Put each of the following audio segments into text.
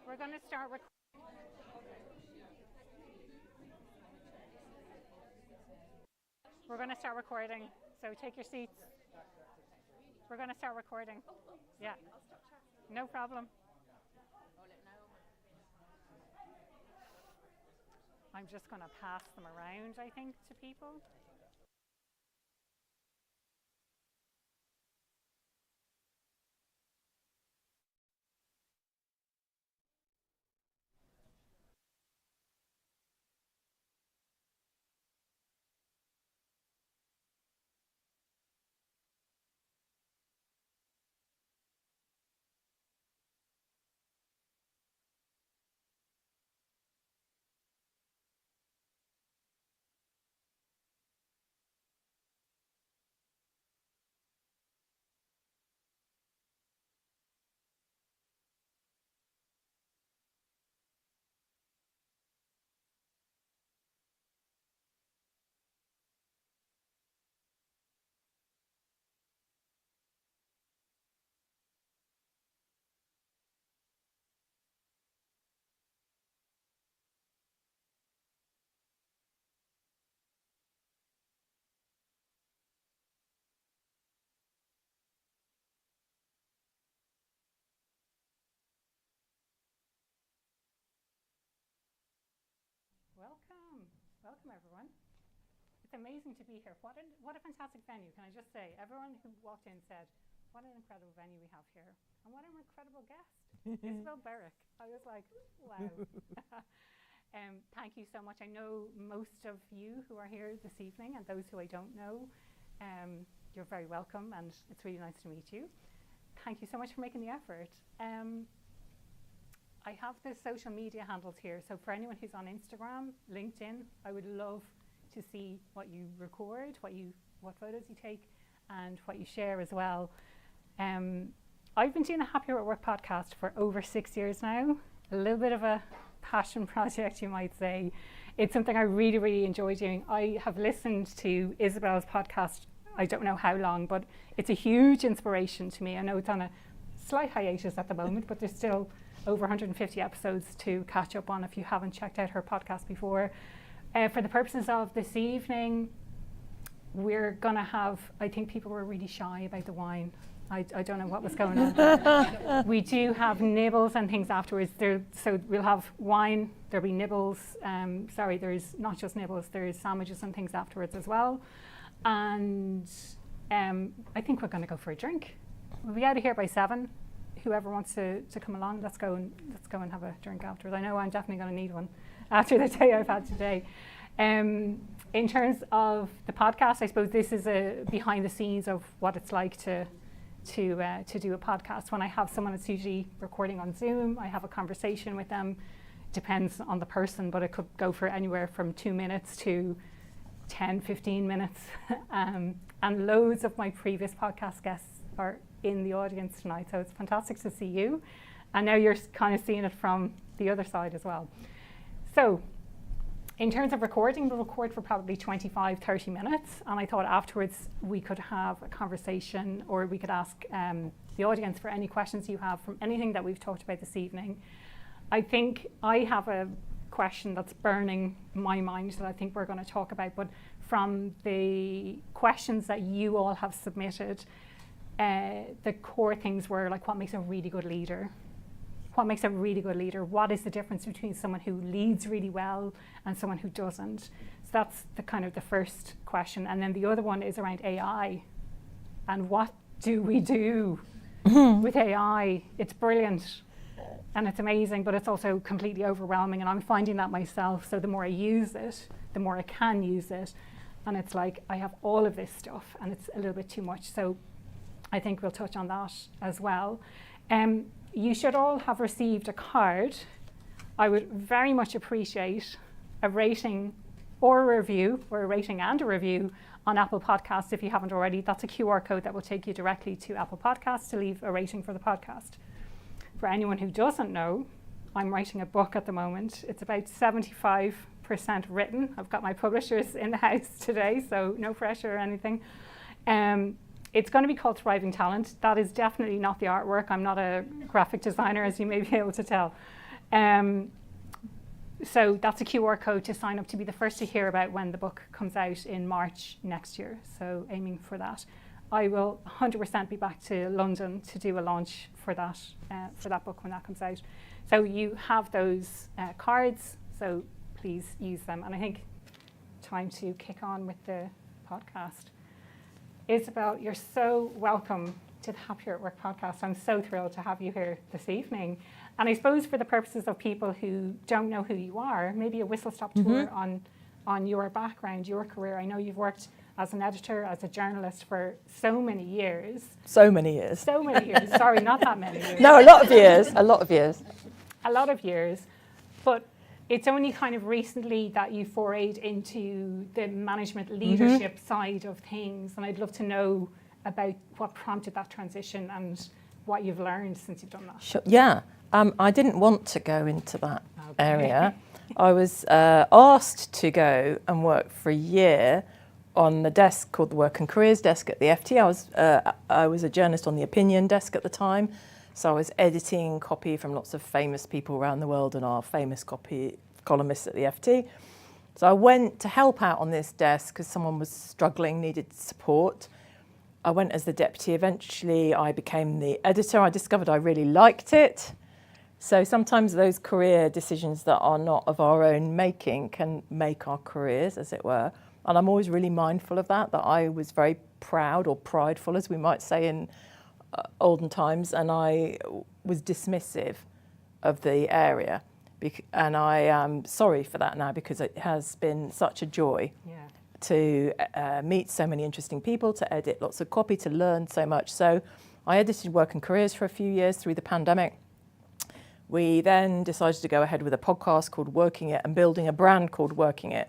We're going to start We're going to start recording. So take your seats. We're going to start recording. Yeah. No problem. I'm just going to pass them around, I think, to people. Welcome. Welcome, everyone. It's amazing to be here. What a fantastic venue. Can I just say, everyone who walked in said, what an incredible venue we have here. And what an incredible guest, Isabel Berwick. I was like, wow. Thank you so much. I know most of you who are here this evening and those who I don't know, you're very welcome and it's really nice to meet you. Thank you so much for making the effort. I have the social media handles here, so for anyone who's on Instagram, LinkedIn, I would love to see what you record, what photos you take, and what you share as well. I've been doing the Happier at Work podcast for over 6 years now, a little bit of a passion project, you might say. It's something I really, really enjoy doing. I have listened to Isabel's podcast, I don't know how long, but it's a huge inspiration to me. I know it's on a slight hiatus at the moment, but there's still over 150 episodes to catch up on if you haven't checked out her podcast before. For the purposes of this evening, we're going to have, I think people were really shy about the wine. I don't know what was going on. We do have nibbles and things afterwards. So we'll have wine, there'll be nibbles. There's not just nibbles, there's sandwiches and things afterwards as well. And I think we're going to go for a drink. We'll be out of here by 7. Whoever wants to come along, let's go and have a drink afterwards. I know I'm definitely going to need one after the day I've had today. In terms of the podcast, I suppose this is a behind the scenes of what it's like to do a podcast. When I have someone, it's usually recording on Zoom. I have a conversation with them. Depends on the person, but it could go for anywhere from 2 minutes to 10, 15 minutes. And loads of my previous podcast guests are in the audience tonight, so it's fantastic to see you. And now you're kind of seeing it from the other side as well. So in terms of recording, we'll record for probably 25, 30 minutes. And I thought afterwards we could have a conversation, or we could ask the audience for any questions you have from anything that we've talked about this evening. I think I have a question that's burning my mind that I think we're going to talk about, but from the questions that you all have submitted, the core things were like, what makes a really good leader? What makes a really good leader? What is the difference between someone who leads really well and someone who doesn't? So that's the kind of the first question. And then the other one is around AI. And what do we do with AI? It's brilliant and it's amazing, but it's also completely overwhelming. And I'm finding that myself. So the more I use it, the more I can use it. And it's like, I have all of this stuff and it's a little bit too much. So I think we'll touch on that as well. You should all have received a card. I would very much appreciate a rating or a review, or a rating and a review on Apple Podcasts if you haven't already. That's a QR code that will take you directly to Apple Podcasts to leave a rating for the podcast. For anyone who doesn't know, I'm writing a book at the moment. It's about 75% written. I've got my publishers in the house today, so no pressure or anything. It's going to be called Thriving Talent. That is definitely not the artwork. I'm not a graphic designer, as you may be able to tell. So that's a QR code to sign up to be the first to hear about when the book comes out in March next year. So aiming for that. I will 100% be back to London to do a launch for that book when that comes out. So you have those cards, so please use them. And I think time to kick on with the podcast. Isabel, you're so welcome to the Happier at Work podcast. I'm so thrilled to have you here this evening. And I suppose for the purposes of people who don't know who you are, maybe a whistle-stop tour on your background, your career. I know you've worked as an editor, as a journalist for so many years. So many years. So many years. Sorry, not that many years. No, a lot of years. A lot of years. A lot of years. But it's only kind of recently that you forayed into the management leadership side of things. And I'd love to know about what prompted that transition and what you've learned since you've done that. Sure. Yeah. I didn't want to go into that area. I was asked to go and work for a year on the desk called the Work and Careers desk at the FT. I was a journalist on the opinion desk at the time. So I was editing copy from lots of famous people around the world and our famous copy columnists at the FT. So I went to help out on this desk because someone was struggling, needed support. I went as the deputy. Eventually I became the editor. I discovered I really liked it. So sometimes those career decisions that are not of our own making can make our careers, as it were. And I'm always really mindful of that I was very proud or prideful, as we might say in olden times, and I was dismissive of the area. And I am sorry for that now, because it has been such a joy to meet so many interesting people, to edit lots of copy, to learn so much. So I edited Work and Careers for a few years through the pandemic. We then decided to go ahead with a podcast called Working It and building a brand called Working It.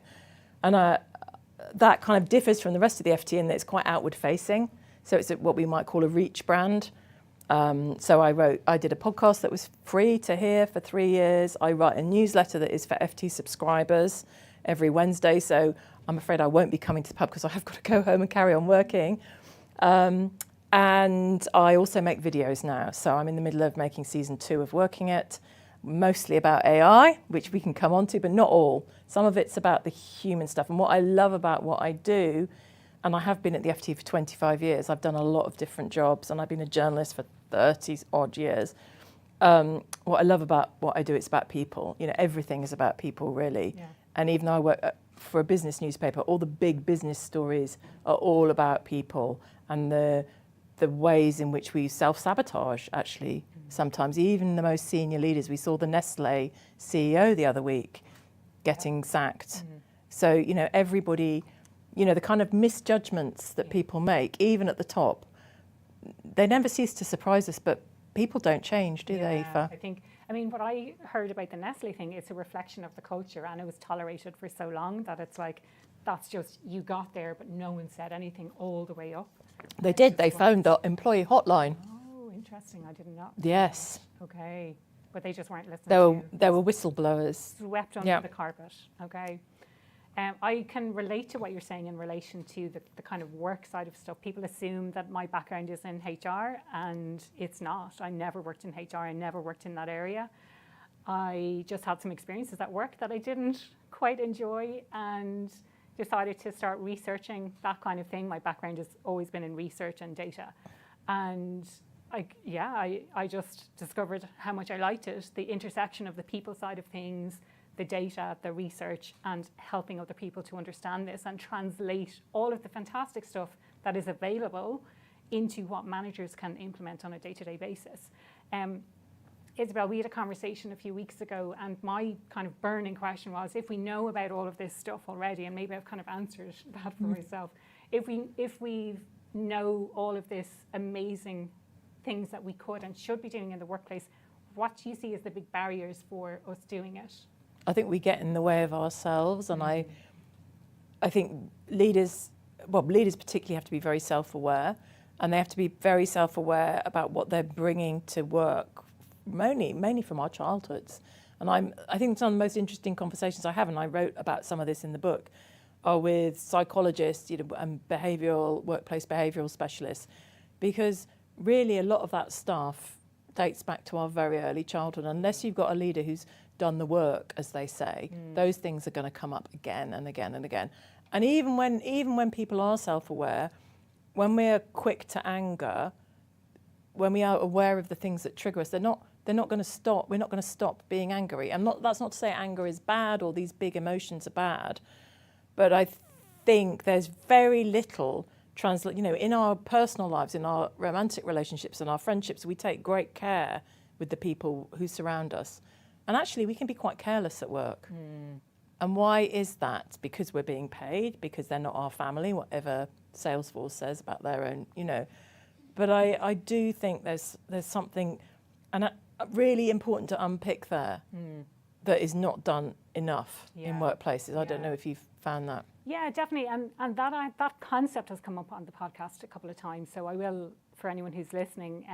And that kind of differs from the rest of the FT in that it's quite outward facing. So it's what we might call a reach brand. So I did a podcast that was free to hear for 3 years. I write a newsletter that is for FT subscribers every Wednesday. So I'm afraid I won't be coming to the pub because I have got to go home and carry on working. And I also make videos now. So I'm in the middle of making season 2 of Working It, mostly about AI, which we can come on to, but not all. Some of it's about the human stuff. And what I love about what I do, and I have been at the FT for 25 years, I've done a lot of different jobs, and I've been a journalist for 30 odd years. What I love about what I do, it's about people. You know, everything is about people, really. Yeah. And even though I work for a business newspaper, all the big business stories are all about people and the ways in which we self-sabotage, actually, sometimes. Even the most senior leaders. We saw the Nestle CEO the other week getting sacked. So, you know, everybody, you know, the kind of misjudgments that people make, even at the top, they never cease to surprise us, but people don't change, do they, Aoife? I mean, what I heard about the Nestle thing, it's a reflection of the culture, and it was tolerated for so long that it's like, that's just, you got there, but no one said anything all the way up. They did. They phoned the employee hotline. Oh, interesting. I didn't know. Yes. Okay. But they just weren't listening. There were whistleblowers. Swept under the carpet. Okay. I can relate to what you're saying in relation to the kind of work side of stuff. People assume that my background is in HR, and it's not. I never worked in HR. I never worked in that area. I just had some experiences at work that I didn't quite enjoy, and decided to start researching that kind of thing. My background has always been in research and data. And I just discovered how much I liked it, the intersection of the people side of things, the data, the research, and helping other people to understand this and translate all of the fantastic stuff that is available into what managers can implement on a day-to-day basis. Isabel, we had a conversation a few weeks ago, and my kind of burning question was, if we know about all of this stuff already, and maybe I've kind of answered that for myself, if we know all of this amazing things that we could and should be doing in the workplace, what do you see as the big barriers for us doing it? I think we get in the way of ourselves, and I think leaders particularly have to be very self-aware, and they have to be very self-aware about what they're bringing to work, mainly from our childhoods. And I think some of the most interesting conversations I have, and I wrote about some of this in the book, are with psychologists, you know, and workplace behavioural specialists, because really a lot of that stuff dates back to our very early childhood. Unless you've got a leader who's done the work, as they say, those things are going to come up again and again and again. And even when people are self-aware, when we're quick to anger, when we are aware of the things that trigger us, they're not going to stop. We're not going to stop being angry. That's not to say anger is bad or these big emotions are bad, but I think there's very little in our personal lives, in our romantic relationships and our friendships, we take great care with the people who surround us. And actually, we can be quite careless at work. And why is that? Because we're being paid, because they're not our family, whatever Salesforce says about their own, But I do think there's something really important to unpick there that is not done enough in workplaces. I don't know if you've found that. Yeah, definitely. And that concept has come up on the podcast a couple of times. So I will, for anyone who's listening,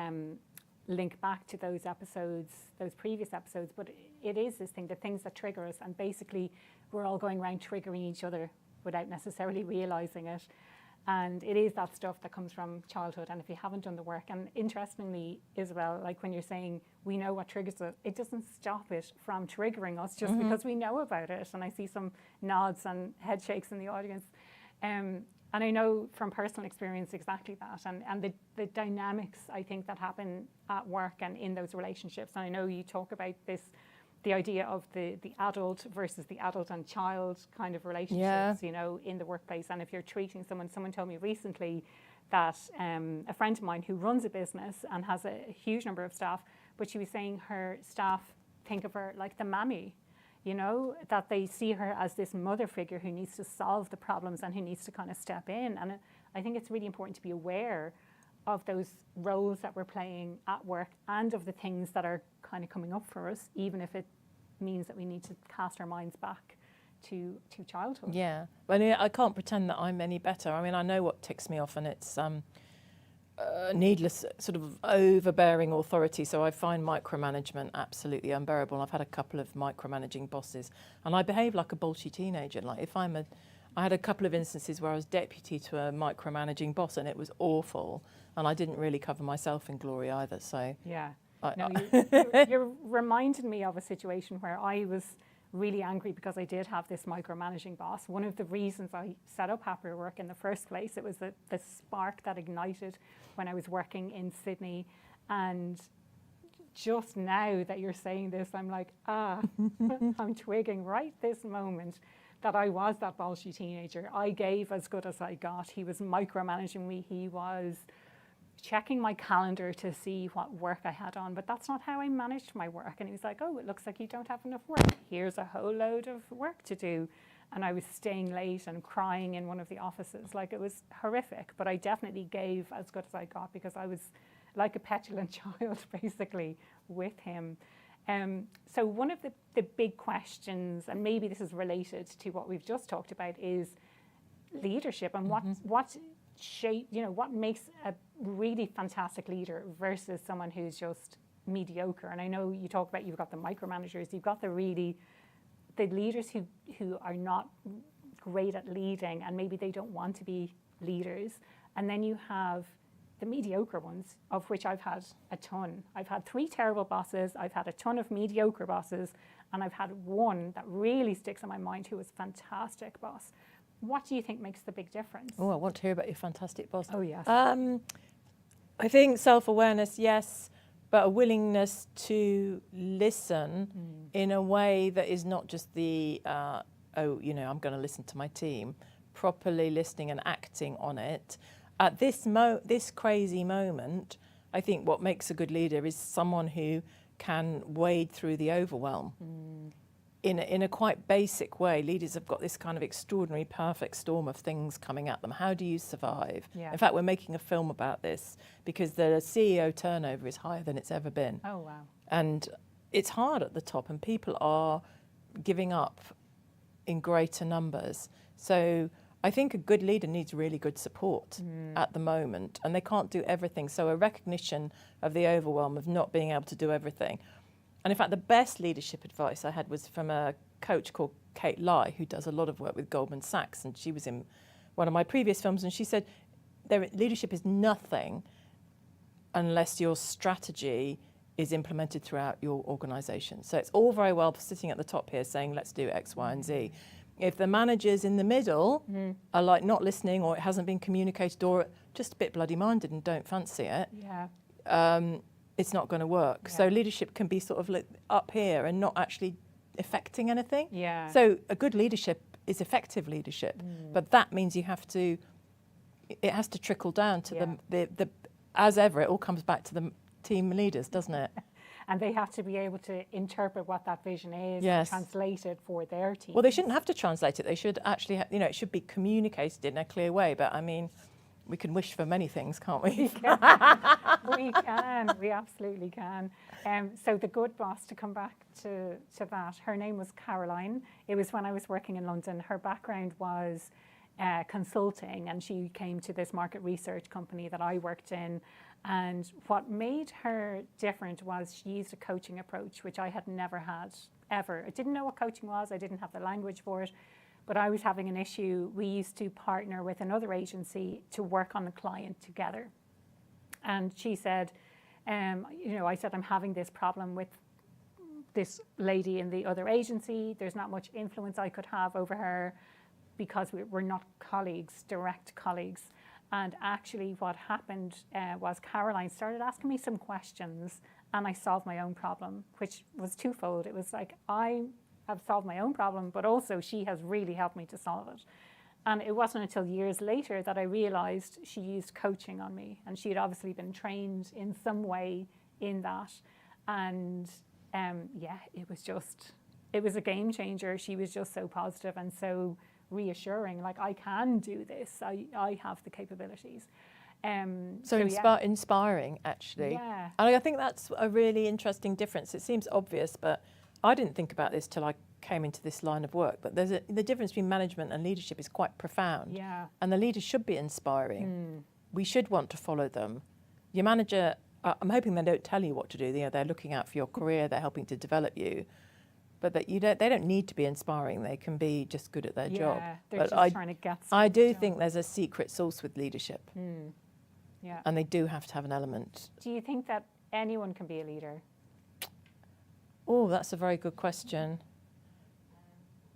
link back to those episodes, those previous episodes. But it is this thing, the things that trigger us. And basically, we're all going around triggering each other without necessarily realising it. And it is that stuff that comes from childhood. And if you haven't done the work, and interestingly, Isabel, like when you're saying we know what triggers it, it doesn't stop it from triggering us just because we know about it. And I see some nods and head shakes in the audience. And I know from personal experience exactly that. And the dynamics, I think, that happen at work and in those relationships. And I know you talk about this, the idea of the adult versus the adult and child kind of relationships, in the workplace. And if you're treating someone told me recently that a friend of mine who runs a business and has a huge number of staff, but she was saying her staff think of her like the mammy, that they see her as this mother figure who needs to solve the problems and who needs to kind of step in. And I think it's really important to be aware of those roles that we're playing at work and of the things that are kind of coming up for us, even if it means that we need to cast our minds back to childhood. Yeah, well, I can't pretend that I'm any better. I mean, I know what ticks me off, and it's needless sort of overbearing authority. So I find micromanagement absolutely unbearable. I've had a couple of micromanaging bosses, and I behave like a bolshy teenager. Like I had a couple of instances where I was deputy to a micromanaging boss, and it was awful. And I didn't really cover myself in glory either. So yeah, you're reminding me of a situation where I was really angry because I did have this micromanaging boss. One of the reasons I set up Happier Work in the first place, it was the spark that ignited when I was working in Sydney. And just now that you're saying this, I'm like, I'm twigging right this moment that I was that bolshy teenager. I gave as good as I got. He was micromanaging me. He was checking my calendar to see what work I had on, but that's not how I managed my work. And he was like, oh, it looks like you don't have enough work. Here's a whole load of work to do. And I was staying late and crying in one of the offices. Like, it was horrific, but I definitely gave as good as I got because I was like a petulant child, basically, with him. So one of the big questions, and maybe this is related to what we've just talked about, is leadership and what shape, what makes a really fantastic leader versus someone who's just mediocre. And I know you talk about, you've got the micromanagers, you've got the leaders who are not great at leading and maybe they don't want to be leaders. And then you have the mediocre ones, of which I've had a ton. I've had 3 terrible bosses, I've had a ton of mediocre bosses, and I've had one that really sticks in my mind who was a fantastic boss. What do you think makes the big difference? Oh, I want to hear about your fantastic boss. Oh, yes. I think self-awareness, yes, but a willingness to listen in a way that is not just I'm going to listen to my team, properly listening and acting on it. At this crazy moment, I think what makes a good leader is someone who can wade through the overwhelm. In a quite basic way. Leaders have got this kind of extraordinary perfect storm of things coming at them. How do you survive? Yeah. In fact, we're making a film about this because the CEO turnover is higher than it's ever been. Oh, wow. And it's hard at the top and people are giving up in greater numbers. So I think a good leader needs really good support at the moment, and they can't do everything. So a recognition of the overwhelm of not being able to do everything. And in fact, the best leadership advice I had was from a coach called Kate Lai, who does a lot of work with Goldman Sachs, and she was in one of my previous films, and she said, leadership is nothing unless your strategy is implemented throughout your organisation. So it's all very well sitting at the top here saying, let's do X, Y, and Z. If the managers in the middle are like not listening, or it hasn't been communicated, or just a bit bloody minded and don't fancy it, it's not going to work. So leadership can be sort of like up here and not actually affecting anything. So a good leadership is effective leadership, but that means it has to trickle down to the as ever, it all comes back to the team leaders, doesn't it? And they have to be able to interpret what that vision is and translate it for their team. Well, they shouldn't have to translate it. They should actually, it should be communicated in a clear way. But I mean, we can wish for many things, can't we? We can. We absolutely can. So the good boss, to come back to that, her name was Caroline. It was when I was working in London. Her background was consulting, and she came to this market research company that I worked in. And what made her different was she used a coaching approach, which I had never had, ever. I didn't know what coaching was. I didn't have the language for it. But I was having an issue. We used to partner with another agency to work on the client together. And she said, I said, I'm having this problem with this lady in the other agency. There's not much influence I could have over her because we're not colleagues, direct colleagues. And actually what happened was Caroline started asking me some questions, and I solved my own problem, which was twofold. It was like, I have solved my own problem, but also she has really helped me to solve it. And it wasn't until years later that I realized she used coaching on me, and she had obviously been trained in some way in that. And it was a game changer. She was just so positive and so reassuring, like, I can do this, I have the capabilities. Inspiring, actually. And I think that's a really interesting difference. It seems obvious, but I didn't think about this till I came into this line of work. But the difference between management and leadership is quite profound. And the leaders should be inspiring. We should want to follow them. Your manager, I'm hoping they don't tell you what to do. They're looking out for your career, they're helping to develop you. But that they don't need to be inspiring. They can be just good at their job. They're just trying to get something I do done. think there's a secret sauce with leadership. And they do have to have an element. Do you think that anyone can be a leader? Oh, that's a very good question.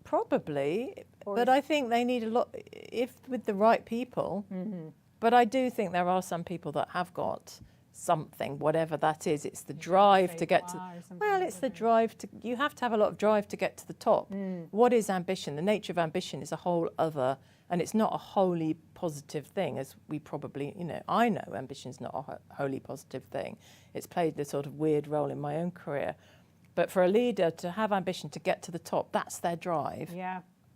Probably, but I think they need a lot, if with the right people. But I do think there are some people that have got something, whatever that is. It's the drive to get to, it's the drive to, you have to have a lot of drive to get to the top. What is ambition? The nature of ambition is a whole other, and it's not a wholly positive thing, as we probably, I know ambition's not a wholly positive thing. It's played this sort of weird role in my own career. But for a leader to have ambition to get to the top, that's their drive.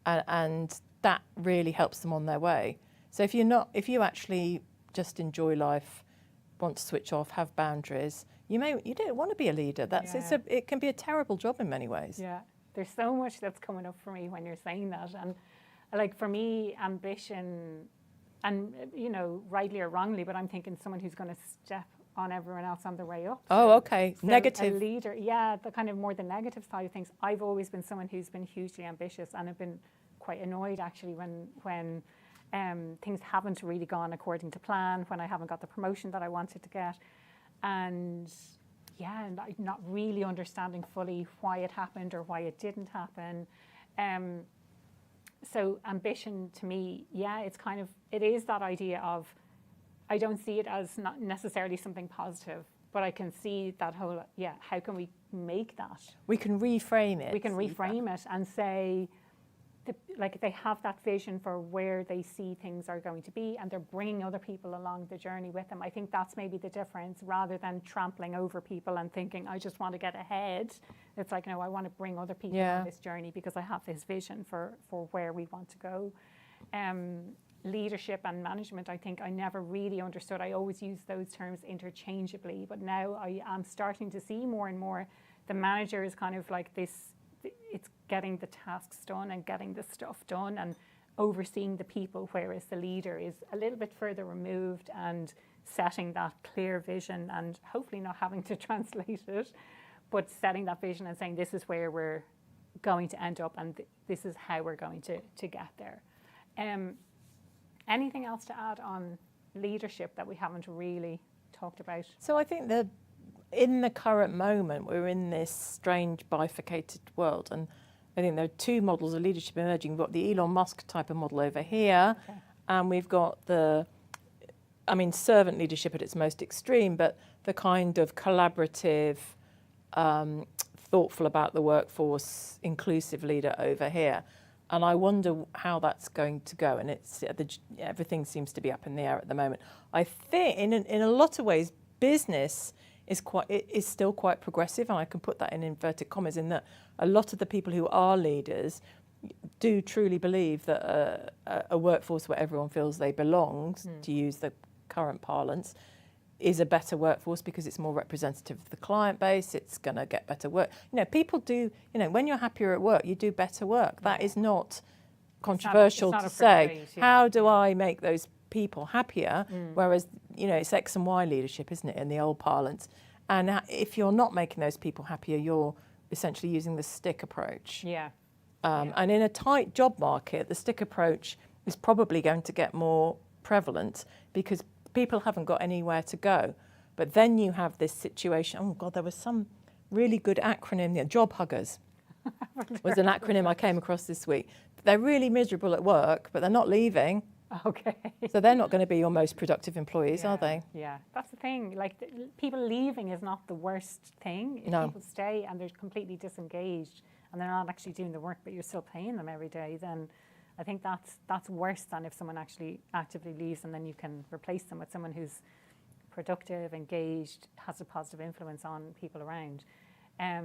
And that really helps them on their way. So if you actually just enjoy life, want to switch off, have boundaries, you don't want to be a leader. It can be a terrible job in many ways. There's so much that's coming up for me when you're saying that. And like, for me, ambition, and rightly or wrongly, but I'm thinking someone who's going to step on everyone else on their way up. Negative. A leader, the kind of more the negative side of things. I've always been someone who's been hugely ambitious, and I've been quite annoyed actually when things haven't really gone according to plan, when I haven't got the promotion that I wanted to get, and not really understanding fully why it happened or why it didn't happen. So ambition to me, it is that idea of, I don't see it as not necessarily something positive, but I can see that whole, how can we make that? We can reframe it. We can reframe it and say, they have that vision for where they see things are going to be, and they're bringing other people along the journey with them. I think that's maybe the difference, rather than trampling over people and thinking, I just want to get ahead. It's like, no, I want to bring other people on this journey because I have this vision for where we want to go. Leadership and management, I think I never really understood. I always used those terms interchangeably, but now I am starting to see more and more the manager is kind of like this, it's getting the tasks done and getting the stuff done and overseeing the people, whereas the leader is a little bit further removed and setting that clear vision and hopefully not having to translate it, but setting that vision and saying, this is where we're going to end up and this is how we're going to get there. Anything else to add on leadership that we haven't really talked about? So I think in the current moment, we're in this strange bifurcated world, and I think there are two models of leadership emerging. We've got the Elon Musk type of model over here, and we've got servant leadership at its most extreme, but the kind of collaborative, thoughtful about the workforce, inclusive leader over here. And I wonder how that's going to go. And everything seems to be up in the air at the moment. I think in a lot of ways, business is still quite progressive, and I can put that in inverted commas, in that a lot of the people who are leaders do truly believe that a workforce where everyone feels they belong, to use the current parlance, is a better workforce because it's more representative of the client base. It's going to get better work. People do, when you're happier at work, you do better work. That is not controversial to say. How do I make those people happier? Whereas, it's X and Y leadership, isn't it, in the old parlance? And if you're not making those people happier, you're essentially using the stick approach. And in a tight job market, the stick approach is probably going to get more prevalent because people haven't got anywhere to go. But then you have this situation, oh God, there was some really good acronym, job huggers was an acronym I came across this week. They're really miserable at work, but they're not leaving. Okay. So they're not going to be your most productive employees, are they? Yeah, that's the thing. Like, people leaving is not the worst thing. If people stay and they're completely disengaged and they're not actually doing the work, but you're still paying them every day, then I think that's worse than if someone actually actively leaves and then you can replace them with someone who's productive, engaged, has a positive influence on people around. I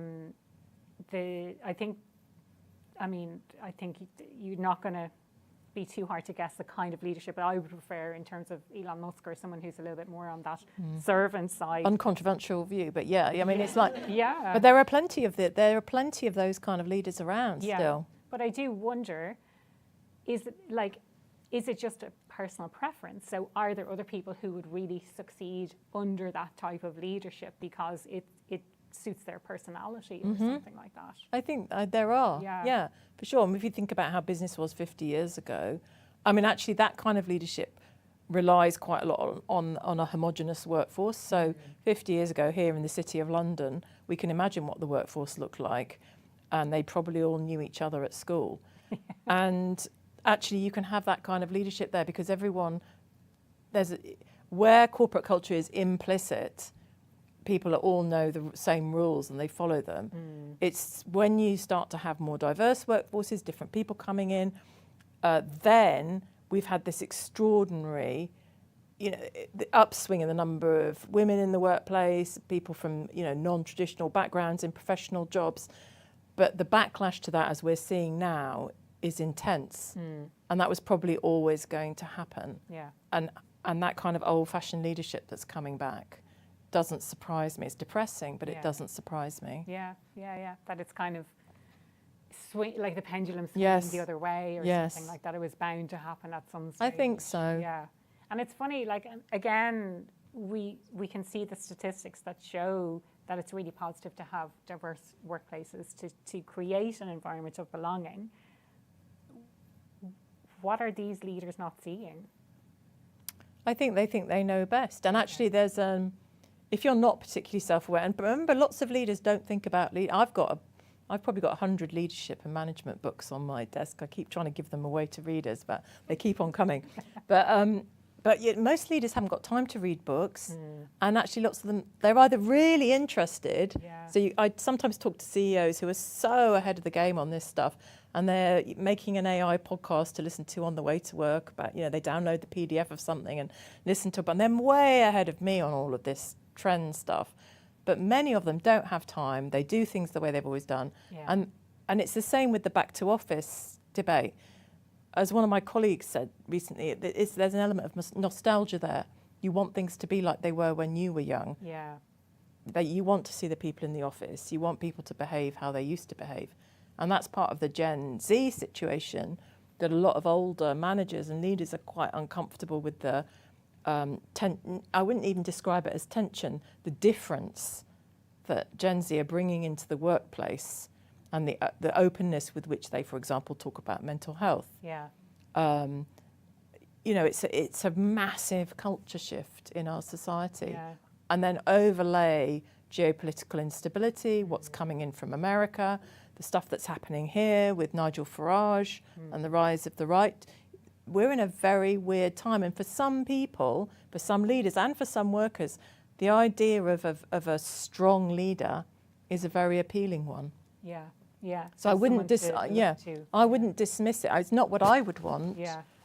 think you're not going to be too hard to guess the kind of leadership that I would prefer in terms of Elon Musk or someone who's a little bit more on that servant side. Uncontroversial view, but it's like But there are plenty of those kind of leaders around still. But I do wonder, is it just a personal preference? So are there other people who would really succeed under that type of leadership because it suits their personality or something like that? I think there are. Yeah, for sure. And if you think about how business was 50 years ago, actually that kind of leadership relies quite a lot on a homogenous workforce. So 50 years ago here in the City of London, we can imagine what the workforce looked like, and they probably all knew each other at school. And actually you can have that kind of leadership there because where corporate culture is implicit, people all know the same rules and they follow them. It's when you start to have more diverse workforces, different people coming in, then we've had this extraordinary, the upswing in the number of women in the workplace, people from, non-traditional backgrounds in professional jobs. But the backlash to that, as we're seeing now, is intense. And that was probably always going to happen. And that kind of old-fashioned leadership that's coming back doesn't surprise me. It's depressing, but it doesn't surprise me. That it's kind of like the pendulum swinging the other way or something like that. It was bound to happen at some stage. I think so. Yeah. And it's funny, like, again, we can see the statistics that show that it's really positive to have diverse workplaces to create an environment of belonging. What are these leaders not seeing? I think they know best. And actually there's if you're not particularly self-aware, and remember, lots of leaders don't think about I've probably got 100 leadership and management books on my desk. I keep trying to give them away to readers, but they keep on coming. But yet most leaders haven't got time to read books, and actually lots of them, they're either really interested. So I sometimes talk to CEOs who are so ahead of the game on this stuff, and they're making an AI podcast to listen to on the way to work about, they download the PDF of something and listen to it, and they're way ahead of me on all of this trend stuff. But many of them don't have time. They do things the way they've always done. And it's the same with the back to office debate. As one of my colleagues said recently, there's an element of nostalgia there. You want things to be like they were when you were young. That you want to see the people in the office. You want people to behave how they used to behave. And that's part of the Gen Z situation, that a lot of older managers and leaders are quite uncomfortable with the I wouldn't even describe it as tension, the difference that Gen Z are bringing into the workplace and the openness with which they, for example, talk about mental health. It's a massive culture shift in our society. And then overlay geopolitical instability, what's coming in from America, the stuff that's happening here with Nigel Farage and the rise of the right. We're in a very weird time. And for some people, for some leaders and for some workers, the idea of a strong leader is a very appealing one. Yeah, yeah. So I wouldn't I wouldn't dismiss it. It's not what I would want,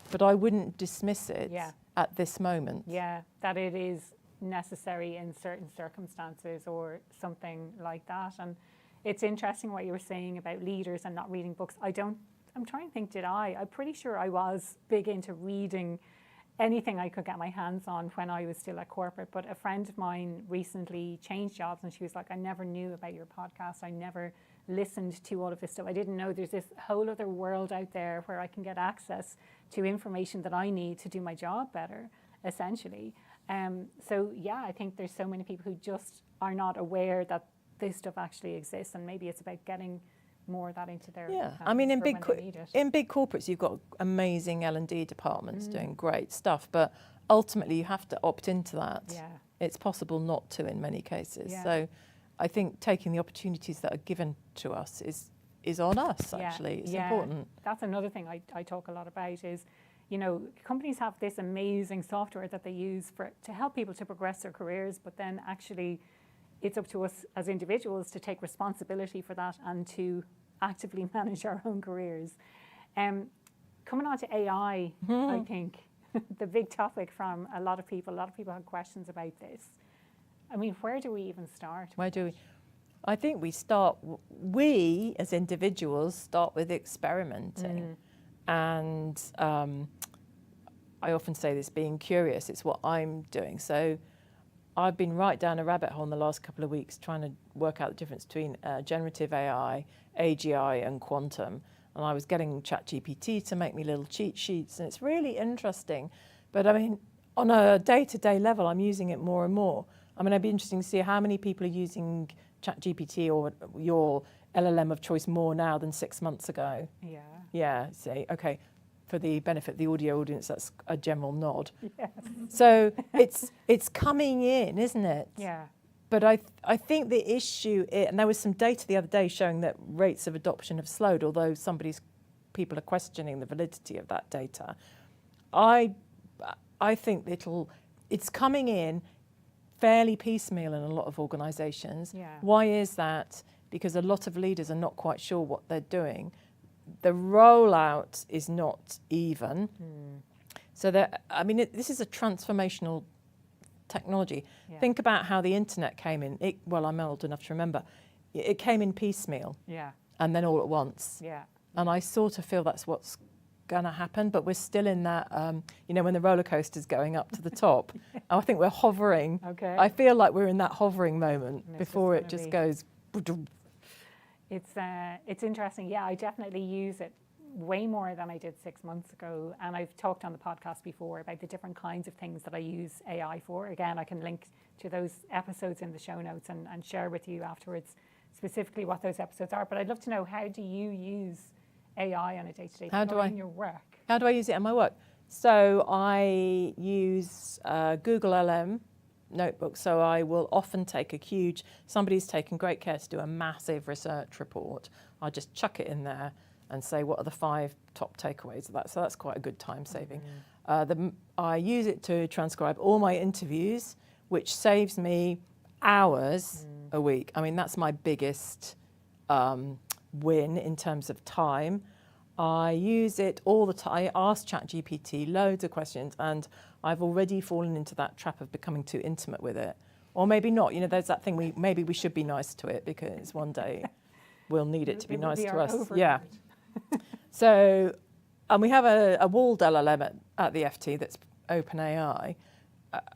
but I wouldn't dismiss it at this moment. Yeah, that it is necessary in certain circumstances or something like that. And it's interesting what you were saying about leaders and not reading books. I'm trying to think, I'm pretty sure I was big into reading anything I could get my hands on when I was still at corporate. But a friend of mine recently changed jobs and she was like, I never knew about your podcast. I never listened to all of this stuff. I didn't know there's this whole other world out there where I can get access to information that I need to do my job better, essentially. So yeah, I think there's so many people who just are not aware that this stuff actually exists, and maybe it's about getting more of that into their hands. I mean, in big corporates, you've got amazing L&D departments doing great stuff, but ultimately you have to opt into that. Yeah. It's possible not to in many cases. Yeah. So I think taking the opportunities that are given to us is on us, actually. It's important. That's another thing I talk a lot about is, you know, companies have this amazing software that they use to help people to progress their careers, but then actually it's up to us as individuals to take responsibility for that and to actively manage our own careers. Coming on to AI, I think, the big topic from a lot of people had questions about this. I mean, where do we even start? I think we as individuals start with experimenting. And I often say this, being curious, it's what I'm doing. So I've been right down a rabbit hole in the last couple of weeks trying to work out the difference between generative AI, AGI and quantum. And I was getting ChatGPT to make me little cheat sheets, and it's really interesting. But I mean, on a day-to-day level, I'm using it more and more. I mean, it'd be interesting to see how many people are using ChatGPT or your LLM of choice more now than 6 months ago. Yeah. Yeah, say, okay, for the benefit of the audio audience, that's a general nod. Yes. So it's coming in, isn't it? Yeah. But I think the issue, and there was some data the other day showing that rates of adoption have slowed, although people are questioning the validity of that data. I think it's coming in fairly piecemeal in a lot of organisations. Yeah. Why is that? Because a lot of leaders are not quite sure what they're doing. The rollout is not even. So this is a transformational technology. Yeah. Think about how the internet came in. I'm old enough to remember. It came in piecemeal. Yeah. And then all at once. Yeah. And I sort of feel that's what's going to happen, but we're still in that, when the roller coaster's going up to the top. I think we're hovering. Okay. I feel like we're in that hovering moment before it just goes. It's interesting. Yeah, I definitely use it way more than I did 6 months ago. And I've talked on the podcast before about the different kinds of things that I use AI for. Again, I can link to those episodes in the show notes and share with you afterwards specifically what those episodes are. But I'd love to know, how do you use AI on a day-to-day in your work? How do I use it in my work? So I use Google LM notebook. So I will often take somebody's taken great care to do a massive research report. I'll just chuck it in there and say, what are the 5 top takeaways of that? So that's quite a good time saving. I use it to transcribe all my interviews, which saves me hours a week. I mean, that's my biggest win in terms of time. I use it all the time. I ask ChatGPT loads of questions, and I've already fallen into that trap of becoming too intimate with it. Or maybe not. You know, there's that thing, maybe we should be nice to it because one day we'll need it to be nice to us. Yeah. So, and we have a walled LLM at the FT that's OpenAI.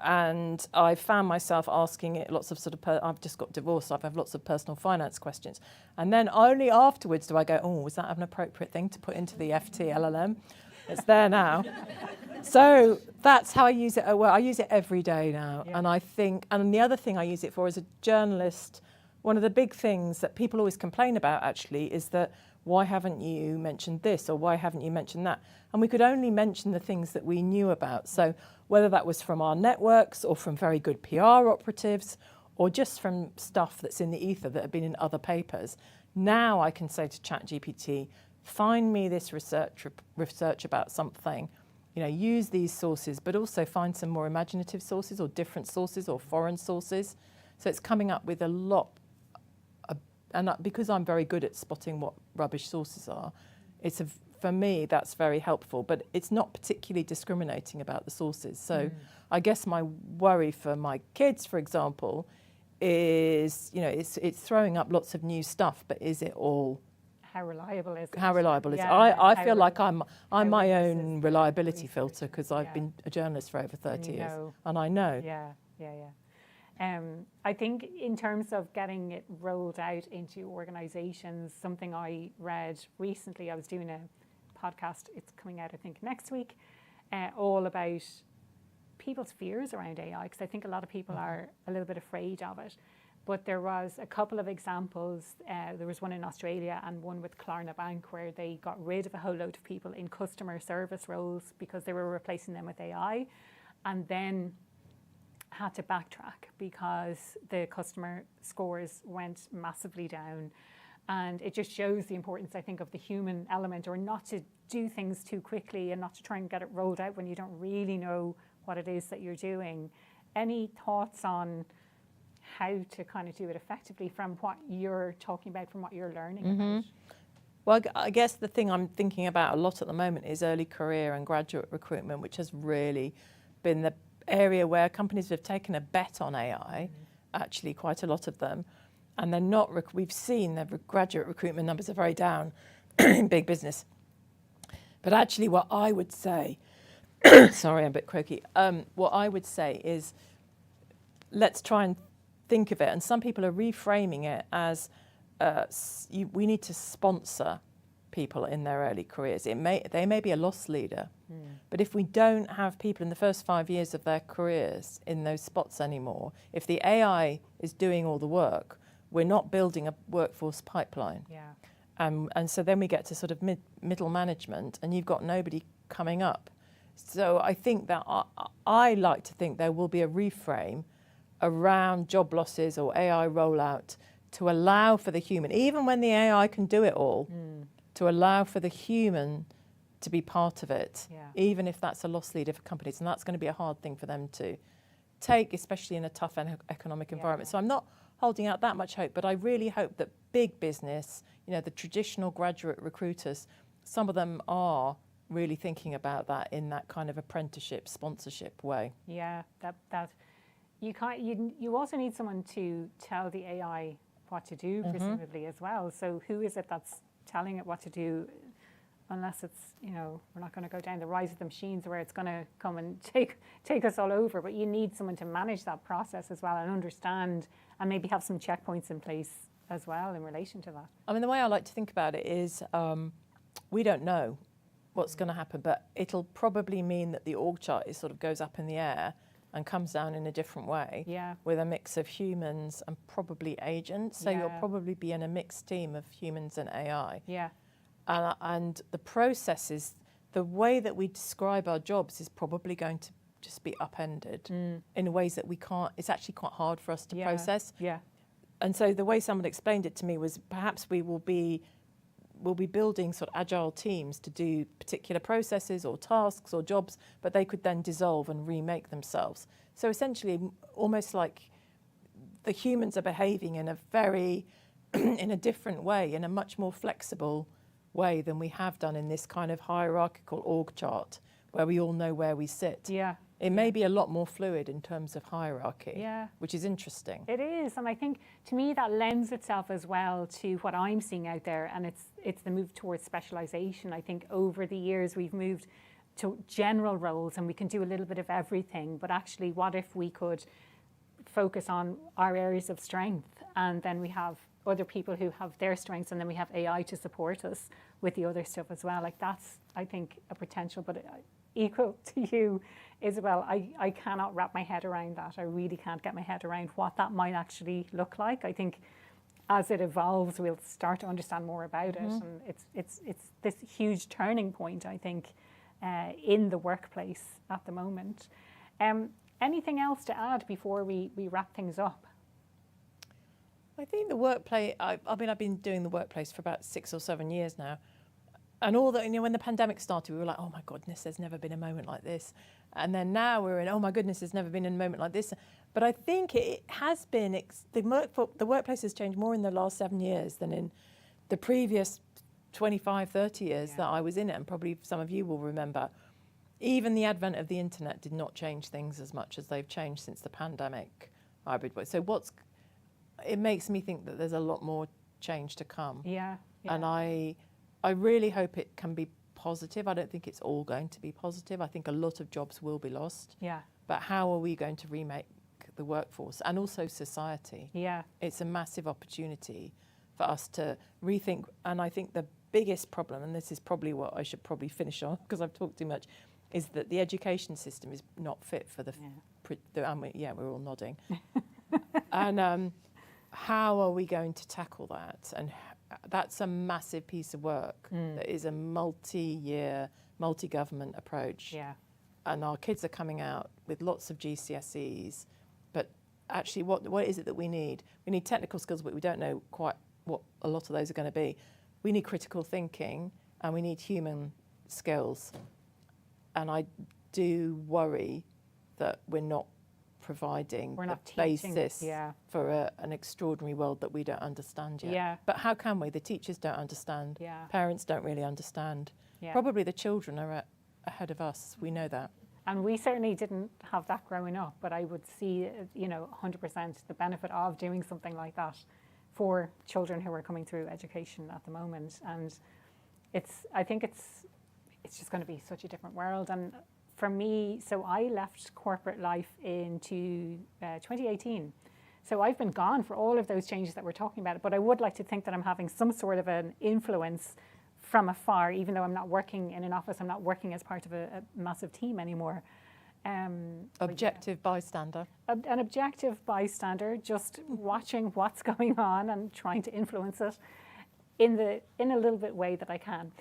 And I found myself asking it lots of I've just got divorced, so I have lots of personal finance questions. And then only afterwards do I go, was that an appropriate thing to put into the FT LLM? It's there now. So that's how I use it. Well, I use it every day now. Yeah. And the other thing I use it for as a journalist, one of the big things that people always complain about actually is that, why haven't you mentioned this or why haven't you mentioned that? And we could only mention the things that we knew about. So whether that was from our networks or from very good PR operatives or just from stuff that's in the ether that have been in other papers. Now I can say to ChatGPT, find me this research about something, use these sources, but also find some more imaginative sources or different sources or foreign sources. So it's coming up with a lot. And because I'm very good at spotting what rubbish sources are, for me, that's very helpful. But it's not particularly discriminating about the sources. So I guess my worry for my kids, for example, is, it's throwing up lots of new stuff, but is it all? How reliable is it? How reliable is it? Yeah, I feel like I'm my own reliability filter because I've been a journalist for over 30 years. And I know. Yeah. I think in terms of getting it rolled out into organisations, something I read recently, I was doing a podcast, it's coming out I think next week, all about people's fears around AI, because I think a lot of people are a little bit afraid of it. But there was a couple of examples. There was one in Australia and one with Klarna Bank where they got rid of a whole load of people in customer service roles because they were replacing them with AI, and then had to backtrack because the customer scores went massively down. And it just shows the importance, I think, of the human element, or not to do things too quickly and not to try and get it rolled out when you don't really know what it is that you're doing. Any thoughts on how to kind of do it effectively from what you're talking about, from what you're learning about? Well, I guess the thing I'm thinking about a lot at the moment is early career and graduate recruitment, which has really been the area where companies have taken a bet on AI, actually quite a lot of them, and they're not, we've seen their graduate recruitment numbers are very down in big business. But actually what I would say, sorry, I'm a bit croaky, what I would say is let's try and think of it, and some people are reframing it as we need to sponsor people in their early careers. They may be a loss leader, but if we don't have people in the first 5 years of their careers in those spots anymore, if the AI is doing all the work, we're not building a workforce pipeline. And so then we get to sort of middle management and you've got nobody coming up. So I think that I like to think there will be a reframe around job losses or AI rollout to allow for the human, even when the AI can do it all, to allow for the human to be part of it, even if that's a loss leader for companies. And that's going to be a hard thing for them to take, especially in a tough economic environment. So I'm not holding out that much hope, but I really hope that big business, the traditional graduate recruiters, some of them are really thinking about that in that kind of apprenticeship, sponsorship way. Yeah, that you also need someone to tell the AI what to do, presumably, as well. So who is it that's telling it what to do? Unless it's, we're not going to go down the rise of the machines where it's going to come and take us all over. But you need someone to manage that process as well and understand, and maybe have some checkpoints in place as well in relation to that. I mean, the way I like to think about it is we don't know what's going to happen, but it'll probably mean that the org chart goes up in the air and comes down in a different way, with a mix of humans and probably agents. So you'll probably be in a mixed team of humans and AI. And the processes, the way that we describe our jobs is probably going to just be upended in ways that we can't, it's actually quite hard for us to process. And so the way someone explained it to me was perhaps we'll be building sort of agile teams to do particular processes or tasks or jobs, but they could then dissolve and remake themselves. So essentially, almost like the humans are behaving in a very, in a different way, in a much more flexible way than we have done in this kind of hierarchical org chart where we all know where we sit. It may be a lot more fluid in terms of hierarchy, which is interesting. It is, and I think to me that lends itself as well to what I'm seeing out there, and it's the move towards specialisation. I think over the years we've moved to general roles and we can do a little bit of everything, but actually what if we could focus on our areas of strength, and then we have other people who have their strengths, and then we have AI to support us with the other stuff as well. Like that's, I think, a potential, but equal to you, Isabel, I cannot wrap my head around that. I really can't get my head around what that might actually look like. I think as it evolves, we'll start to understand more about it, and it's this huge turning point, I think, in the workplace at the moment. Anything else to add before we wrap things up? I think the workplace, I mean, I've been doing the workplace for about 6 or 7 years now. And all that, when the pandemic started, we were like, oh my goodness, there's never been a moment like this. And then now we're in, oh my goodness, there's never been a moment like this. But I think it has been, the workplace has changed more in the last 7 years than in the previous 25, 30 years that I was in it. And probably some of you will remember, even the advent of the internet did not change things as much as they've changed since the pandemic hybrid way. So it makes me think that there's a lot more change to come. Yeah. And I really hope it can be positive. I don't think it's all going to be positive. I think a lot of jobs will be lost. Yeah. But how are we going to remake the workforce and also society? Yeah. It's a massive opportunity for us to rethink. And I think the biggest problem, and this is probably what I should probably finish on because I've talked too much, is that the education system is not fit for we're all nodding. And how are we going to tackle that? And that's a massive piece of work. That is a multi-year, multi-government approach. Yeah. And our kids are coming out with lots of GCSEs, but actually what is it that we need? We need technical skills, but we don't know quite what a lot of those are going to be. We need critical thinking and we need human skills. And I do worry that we're not providing the basis for an extraordinary world that we don't understand yet. Yeah. But how can we? The teachers don't understand. Yeah. Parents don't really understand. Yeah. Probably the children are ahead of us. We know that. And we certainly didn't have that growing up, but I would see, 100% the benefit of doing something like that for children who are coming through education at the moment. And I think it's just going to be such a different world. And for me, so I left corporate life into 2018. So I've been gone for all of those changes that we're talking about, but I would like to think that I'm having some sort of an influence from afar, even though I'm not working in an office, I'm not working as part of a massive team anymore. Objective bystander. An objective bystander, just watching what's going on and trying to influence it in a little bit way that I can.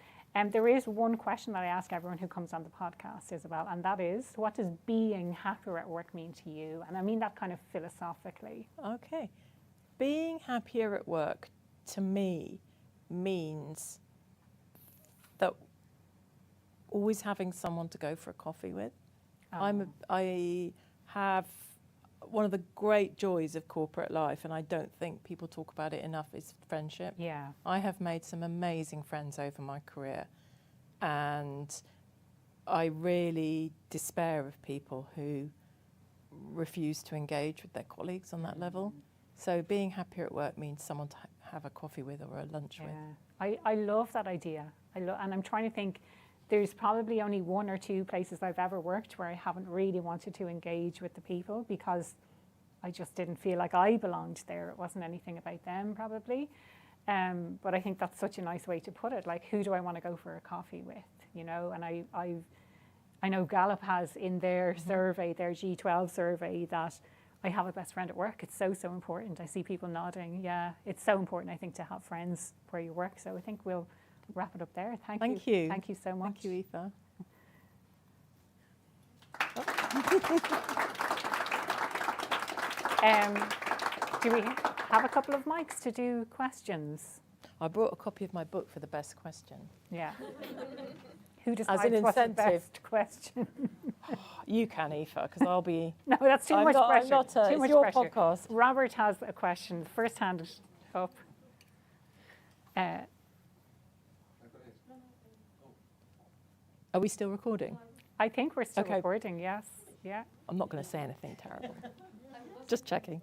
There is one question that I ask everyone who comes on the podcast, Isabel, and that is, what does being happier at work mean to you? And I mean that kind of philosophically. Okay. Being happier at work, to me, means that always having someone to go for a coffee with. I have one of the great joys of corporate life, and I don't think people talk about it enough, is friendship. Yeah. I have made some amazing friends over my career, and I really despair of people who refuse to engage with their colleagues on that level. So being happier at work means someone to have a coffee with or a lunch with. I love that idea. And I'm trying to think, there's probably only 1 or 2 places I've ever worked where I haven't really wanted to engage with the people because I just didn't feel like I belonged there. It wasn't anything about them, probably. But I think that's such a nice way to put it. Like, who do I want to go for a coffee with? And I know Gallup has in their survey, their G12 survey, that I have a best friend at work. It's so, so important. I see people nodding. Yeah, it's so important, I think, to have friends where you work. So I think we'll wrap it up there. Thank you. Thank you so much. Thank you, Aoife. Do we have a couple of mics to do questions? I brought a copy of my book for the best question. Yeah. Who decides As an what's the incentive. best question? You can, Aoife, because I'll be... No, that's too much pressure. Too it's much your pressure. podcast. Robert has a question. First hand up. Are we still recording? I think we're still Okay. recording, yes. Yeah. I'm not going to say anything terrible. Just checking.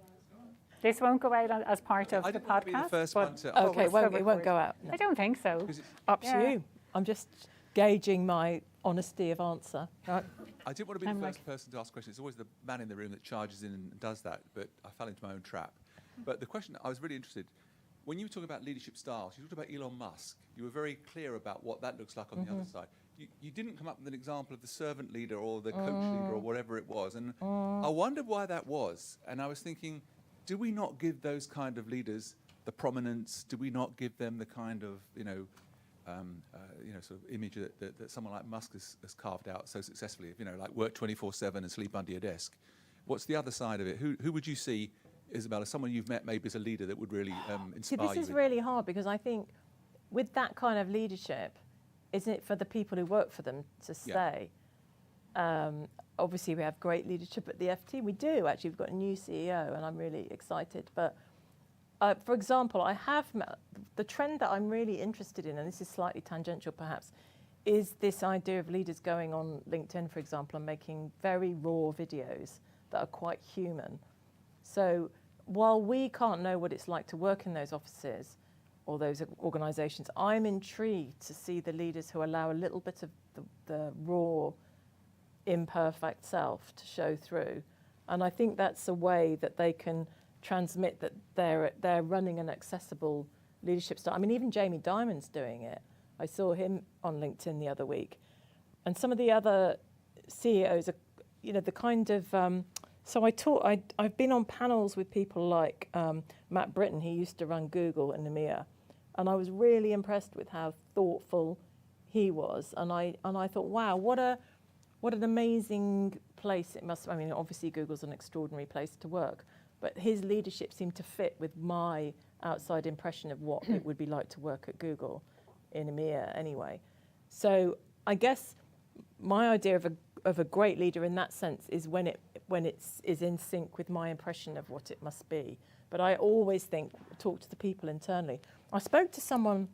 This won't go out as part of I the didn't want to be the podcast. first but one to... Oh, Okay, we're it still won't go recording. out. No. I don't think so. Up to Yeah. you. I'm just gauging my honesty of answer. Right. I didn't want to be I'm the like- first person to ask questions. It's always the man in the room that charges in and does that, but I fell into my own trap. But the question, I was really interested. When you were talking about leadership styles, you talked about Elon Musk. You were very clear about what that looks like on the other side. You didn't come up with an example of the servant leader or the coach leader or whatever it was. And I wondered why that was. And I was thinking, do we not give those kind of leaders the prominence? Do we not give them the kind of, sort of image that someone like Musk has carved out so successfully? Like work 24/7 and sleep under your desk. What's the other side of it? Who would you see Isabel, as someone you've met maybe as a leader that would really See, inspire this you? is really hard because I think with that kind of leadership, isn't it for the people who work for them to stay? Obviously, we have great leadership at the FT. We do, actually. We've got a new CEO, and I'm really excited. But, for example, I have the trend that I'm really interested in, and this is slightly tangential perhaps, is this idea of leaders going on LinkedIn, for example, and making very raw videos that are quite human. So while we can't know what it's like to work in those offices or those organisations, I'm intrigued to see the leaders who allow a little bit of the raw, imperfect self to show through. And I think that's a way that they can transmit that they're running an accessible leadership style. I mean, even Jamie Dimon's doing it. I saw him on LinkedIn the other week. And some of the other CEOs are, the kind of... So I've been on panels with people like Matt Britton, he used to run Google in EMEA. And I was really impressed with how thoughtful he was. And I thought, wow, what an amazing place it must. I mean, obviously Google's an extraordinary place to work, but his leadership seemed to fit with my outside impression of what it would be like to work at Google in EMEA anyway. So I guess my idea of a great leader in that sense is when it is in sync with my impression of what it must be. But I always talk to the people internally. I spoke to someone,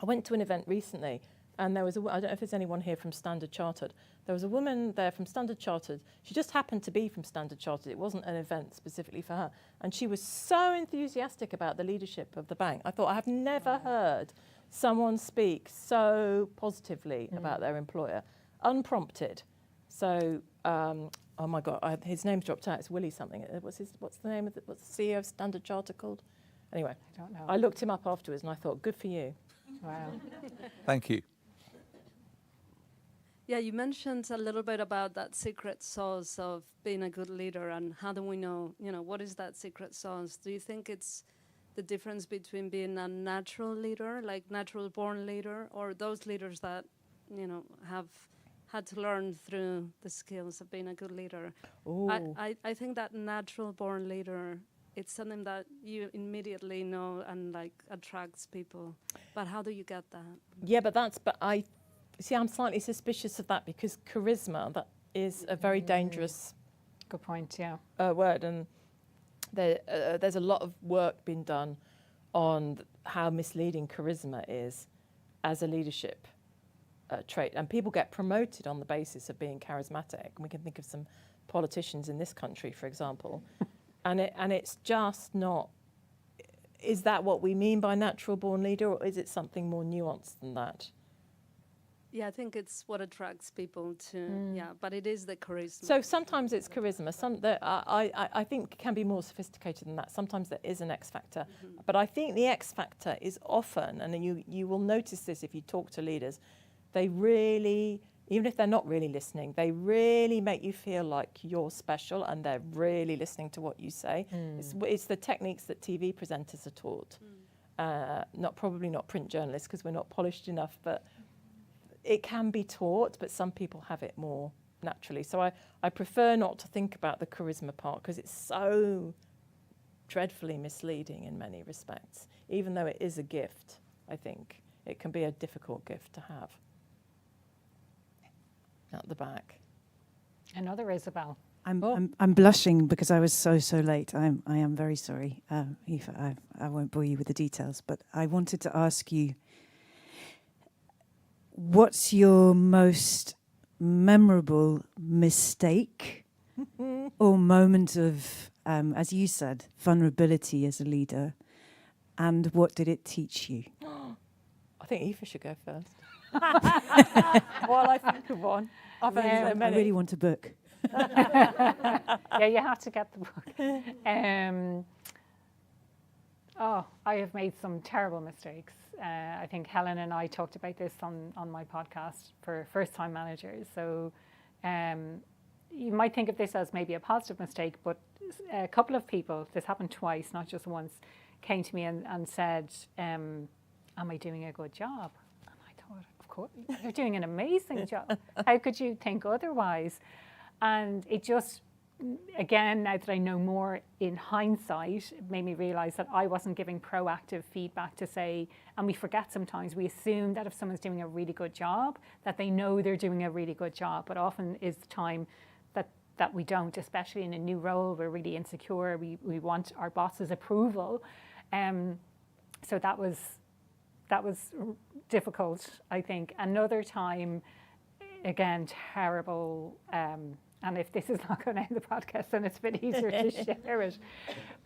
I went to an event recently, and there was I don't know if there's anyone here from Standard Chartered. There was a woman there from Standard Chartered. She just happened to be from Standard Chartered. It wasn't an event specifically for her. And she was so enthusiastic about the leadership of the bank. I thought, I have never heard someone speak so positively about their employer, unprompted. So, oh my God, his name's dropped out. It's Willie something. What's the name of what's the CEO of Standard Chartered called? Anyway, I don't know. I looked him up afterwards and I thought, good for you. Wow. Thank you. Yeah, you mentioned a little bit about that secret sauce of being a good leader, and how do we know, what is that secret sauce? Do you think it's the difference between being a natural leader, like natural born leader, or those leaders that, have had to learn through the skills of being a good leader? I think that natural born leader, it's something that you immediately know and attracts people. But how do you get that? Yeah, but I'm slightly suspicious of that because charisma, that is a very dangerous Good point, yeah. word. And there's a lot of work being done on how misleading charisma is as a leadership trait. And people get promoted on the basis of being charismatic. And we can think of some politicians in this country, for example. and it's just not... Is that what we mean by natural born leader, or is it something more nuanced than that? Yeah, I think it's what attracts people to, but it is the charisma. So sometimes it's charisma. I think it can be more sophisticated than that. Sometimes there is an X factor. But I think the X factor is often, and you will notice this if you talk to leaders, they really, even if they're not really listening, they really make you feel like you're special and they're really listening to what you say. It's the techniques that TV presenters are taught. Probably not print journalists because we're not polished enough, but it can be taught, but some people have it more naturally. So I prefer not to think about the charisma part because it's so dreadfully misleading in many respects. Even though it is a gift, I think, it can be a difficult gift to have. At the back. Another Isabel. I'm blushing because I was so late. I am very sorry, Aoife. I won't bore you with the details, but I wanted to ask you, what's your most memorable mistake or moment of, as you said, vulnerability as a leader, and what did it teach you? I think Aoife should go first. While I think of one. I really want a book. Yeah, you have to get the book. I have made some terrible mistakes. I think Helen and I talked about this on my podcast for first-time managers. So you might think of this as maybe a positive mistake, but a couple of people, this happened twice, not just once, came to me and said, am I doing a good job? And I thought, of course, you're doing an amazing job. How could you think otherwise? And it just again, now that I know more in hindsight, it made me realize that I wasn't giving proactive feedback to say, and we forget sometimes, we assume that if someone's doing a really good job, that they know they're doing a really good job, but often is the time that we don't, especially in a new role. We're really insecure. We want our boss's approval. So that was difficult, I think. Another time, again, terrible, and if this is not going to end the podcast, then it's a bit easier to share it.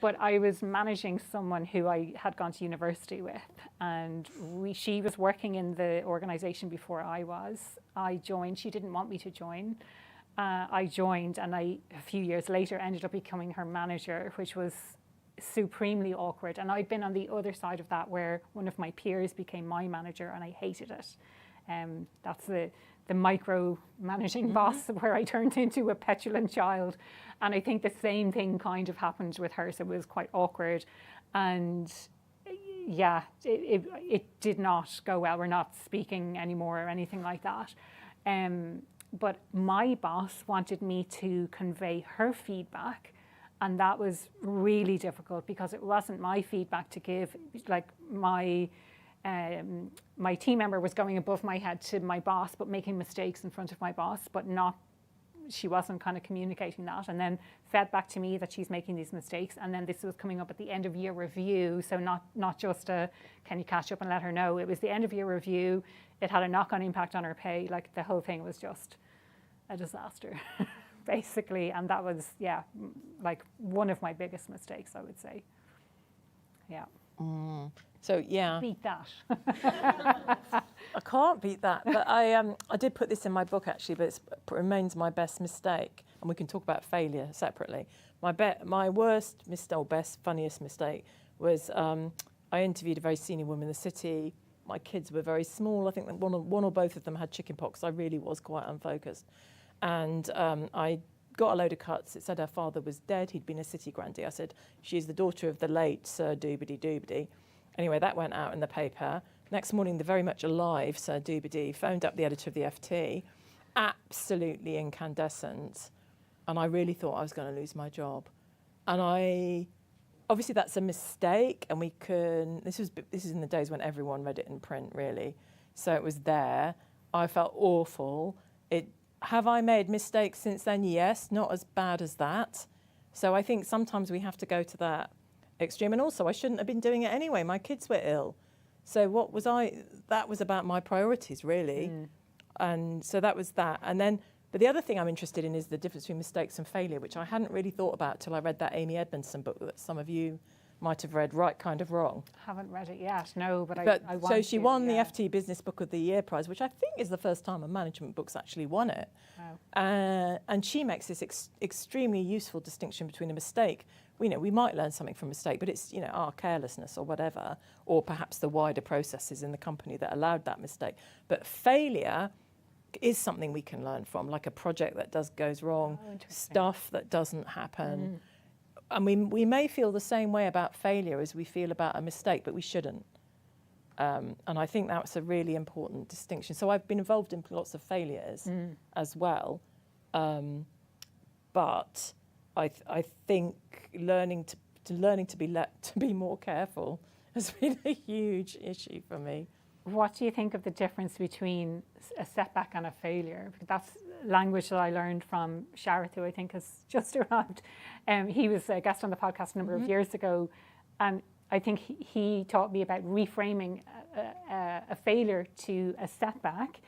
But I was managing someone who I had gone to university with, and she was working in the organisation before I was. I joined. She didn't want me to join. I joined, and a few years later ended up becoming her manager, which was supremely awkward. And I'd been on the other side of that, where one of my peers became my manager, and I hated it. That's the micro managing boss, where I turned into a petulant child. And I think the same thing kind of happened with her. So it was quite awkward. And yeah, it did not go well. We're not speaking anymore or anything like that. But my boss wanted me to convey her feedback. And that was really difficult, because it wasn't my feedback to give. Like my team member was going above my head to my boss, but making mistakes in front of my boss, but she wasn't kind of communicating that, and then fed back to me that she's making these mistakes. And then this was coming up at the end of year review. So not just a, can you catch up and let her know? It was the end of year review. It had a knock-on impact on her pay. Like, the whole thing was just a disaster, basically. And that was, like one of my biggest mistakes, I would say. Yeah. So yeah, Beat that. I can't beat that. But I did put this in my book, actually, but it remains my best mistake. And we can talk about failure separately. My worst mistake, or best, funniest mistake, was I interviewed a very senior woman in the city. My kids were very small. I think that one or both of them had chickenpox. I really was quite unfocused. And I got a load of cuts. It said her father was dead. He'd been a city grandee. I said, she's the daughter of the late Sir Doobity-Doobity. Anyway, that went out in the paper. Next morning, the very much alive Sir Doobity phoned up the editor of the FT, absolutely incandescent. And I really thought I was going to lose my job. And obviously that's a mistake, and this is in the days when everyone read it in print, really. So it was there. I felt awful. Have I made mistakes since then? Yes, not as bad as that. So I think sometimes we have to go to that extreme. And also, I shouldn't have been doing it anyway. My kids were ill. So that was about my priorities, really. And so that was that. And then, but the other thing I'm interested in is the difference between mistakes and failure, which I hadn't really thought about till I read that Amy Edmondson book that some of you might have read, Right Kind of Wrong. Haven't read it yet, no, but I want So she won the yeah. FT Business Book of the Year prize, which I think is the first time a management book's actually won it. Wow. And she makes this extremely useful distinction between a mistake. We might learn something from a mistake, but it's our carelessness or whatever, or perhaps the wider processes in the company that allowed that mistake. But failure is something we can learn from, like a project that goes wrong, stuff that doesn't happen. And we may feel the same way about failure as we feel about a mistake, but we shouldn't. And I think that's a really important distinction. So I've been involved in lots of failures as well. But I think learning to be more careful has been a huge issue for me. What do you think of the difference between a setback and a failure? Because that's language that I learned from Sharath, who I think has just arrived. He was a guest on the podcast a number of years ago, and I think he taught me about reframing a failure to a setback.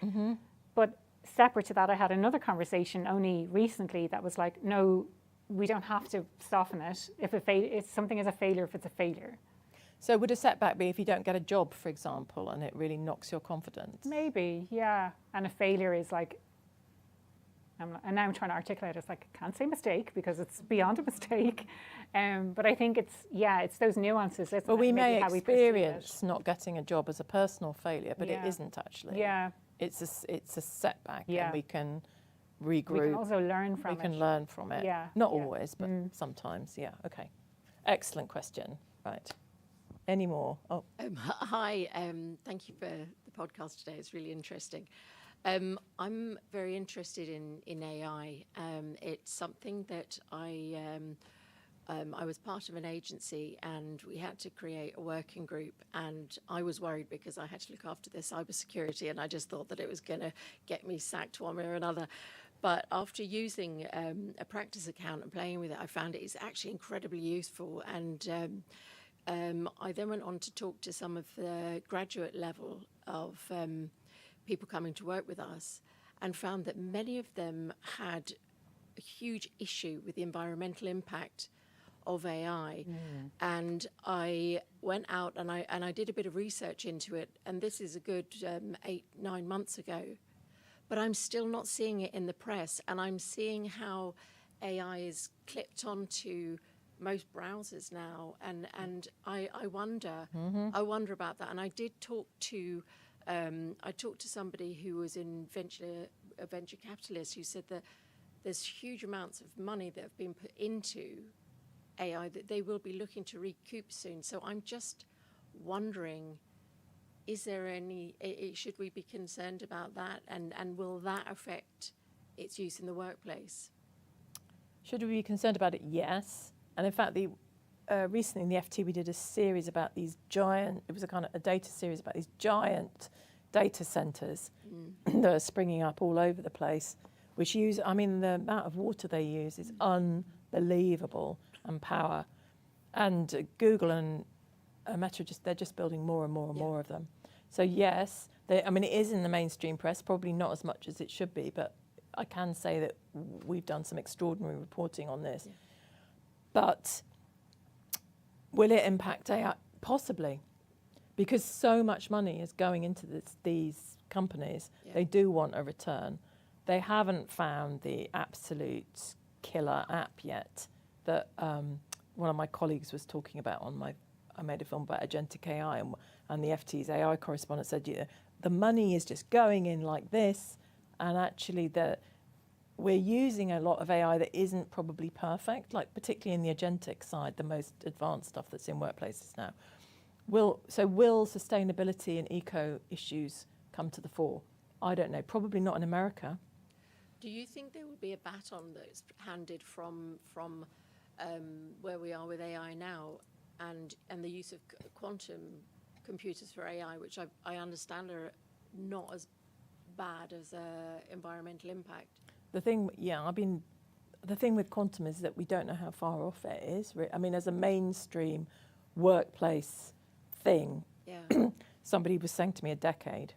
But separate to that, I had another conversation only recently that was like, no, we don't have to soften it. If something is a failure, if it's a failure. So would a setback be if you don't get a job, for example, and it really knocks your confidence? Maybe, yeah. And a failure is like, and now I'm trying to articulate it, it's like, I can't say mistake because it's beyond a mistake. But I think it's those nuances. Well, we may experience not getting a job as a personal failure, but it isn't actually. Yeah. It's a setback, and we can regroup. We can also learn from it. We can learn from it. Yeah. Not always, but sometimes, yeah. Okay. Excellent question. Right. Any more? Oh. Hi, thank you for the podcast today. It's really interesting. I'm very interested in AI. It's something that I was part of an agency, and we had to create a working group, and I was worried because I had to look after their cybersecurity, and I just thought that it was going to get me sacked one way or another. But after using a practice account and playing with it, I found it is actually incredibly useful. And I then went on to talk to some of the graduate level of people coming to work with us, and found that many of them had a huge issue with the environmental impact of AI. And I went out and I did a bit of research into it, and this is a good 8-9 months ago. But I'm still not seeing it in the press, and I'm seeing how AI is clipped onto most browsers now, and I wonder about that. And I did talk to somebody who was in a venture capitalist, who said that there's huge amounts of money that have been put into AI that they will be looking to recoup soon. So I'm just wondering, is there any, should we be concerned about that, and will that affect its use in the workplace? Should we be concerned about it? Yes. And in fact, recently in the FT we did a series about these giant, it was a kind of a data series about these giant data centres that are springing up all over the place, which use, I mean, the amount of water they use is unbelievable, and power. And Google and Meta, they're just building more and more and more of them. So yes, I mean, it is in the mainstream press, probably not as much as it should be, but I can say that we've done some extraordinary reporting on this. But will it impact AI? Possibly, because so much money is going into these companies. They do want a return. They haven't found the absolute killer app yet that one of my colleagues was talking about I made a film about agentic AI, and the FT's AI correspondent said, the money is just going in like this, and actually we're using a lot of AI that isn't probably perfect, like particularly in the agentic side, the most advanced stuff that's in workplaces now. Will sustainability and eco issues come to the fore? I don't know, probably not in America. Do you think there will be a baton that's handed from where we are with AI now, and the use of quantum computers for AI, which I understand are not as bad as environmental impact? The thing with quantum is that we don't know how far off it is. I mean, as a mainstream workplace thing, somebody was saying to me a decade.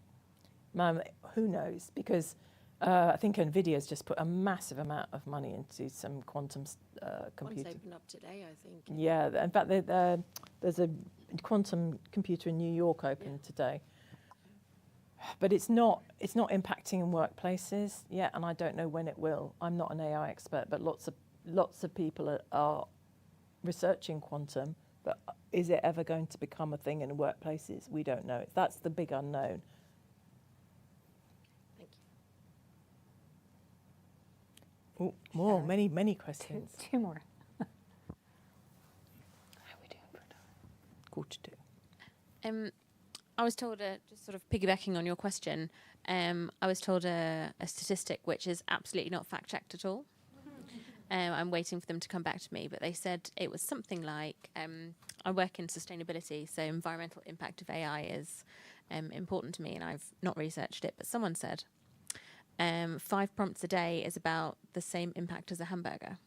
Man, who knows? Because I think NVIDIA's just put a massive amount of money into some quantum computer. One's opened up today, I think. Yeah, in fact, there's a quantum computer in New York opened today. But it's not impacting in workplaces yet, and I don't know when it will. I'm not an AI expert, but lots of people are researching quantum. But is it ever going to become a thing in workplaces? We don't know. That's the big unknown. Oh, more, many questions. Two more. How are we doing for time? 1:45. I was told, just sort of piggybacking on your question, I was told a statistic which is absolutely not fact-checked at all. I'm waiting for them to come back to me, but they said it was something like, I work in sustainability, so environmental impact of AI is important to me, and I've not researched it, but someone said 5 prompts a day is about the same impact as a hamburger.